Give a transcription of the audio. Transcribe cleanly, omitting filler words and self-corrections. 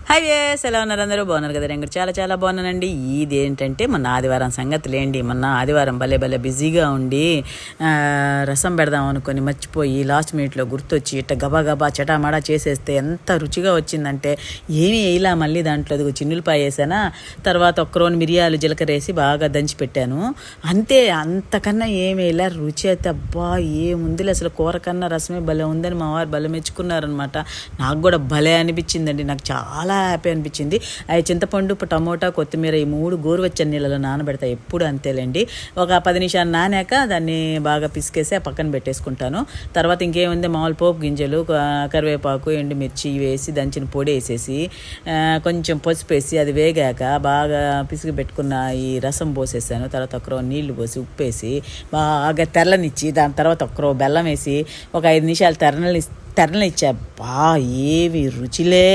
Hi వేస్, ఎలా ఉన్నారు? అందరూ బాగున్నారు కదా? నేను కూడా చాలా చాలా బాగున్నానండి. ఇదేంటంటే మొన్న ఆదివారం సంగతులేండి. మొన్న ఆదివారం భలే భలే బిజీగా ఉండి రసం పెడదాం అనుకొని మర్చిపోయి లాస్ట్ మినిట్లో గుర్తొచ్చి ఇట్ట గబా గబా చటామడా చేసేస్తే ఎంత రుచిగా వచ్చిందంటే ఏమీ వేయలా. మళ్ళీ దాంట్లో చిన్నులపాయ వేసానా, తర్వాత ఒక్కరోని మిరియాలు జీలకర్ర వేసి బాగా దంచి పెట్టాను అంతే. అంతకన్నా ఏమి వేయలే. రుచి అయితే అబ్బా ఏముందిలే, అసలు కూర కన్నా రసమే భలే ఉందని మా వారు భలే మెచ్చుకున్నారనమాట. నాకు కూడా భలే అనిపించిందండి. నాకు చాలా హ్యాపీ అనిపించింది. అవి చింతపండు, టమోటా, కొత్తిమీర ఈ 3 గోరువెచ్చని నీళ్ళలో నానబెడతాయి ఎప్పుడు అంతేలేండి. ఒక 10 నిమిషాలు నానాక దాన్ని బాగా పిసికేసి ఆ పక్కన పెట్టేసుకుంటాను. తర్వాత ఇంకేముంది, మామూలు పోపు గింజలు, కరివేపాకు, ఎండుమిర్చి వేసి దంచిన పొడి వేసేసి కొంచెం పసుపు వేసి అది వేగాక బాగా పిసికి పెట్టుకున్న ఈ రసం పోసేసాను. తర్వాత ఒకరో నీళ్లు పోసి ఉప్పేసి బాగా తెల్లనిచ్చి దాని తర్వాత ఒకరో బెల్లం వేసి ఒక 5 నిమిషాలు తెరనలిచ్చా. బా ఏవి రుచిలే!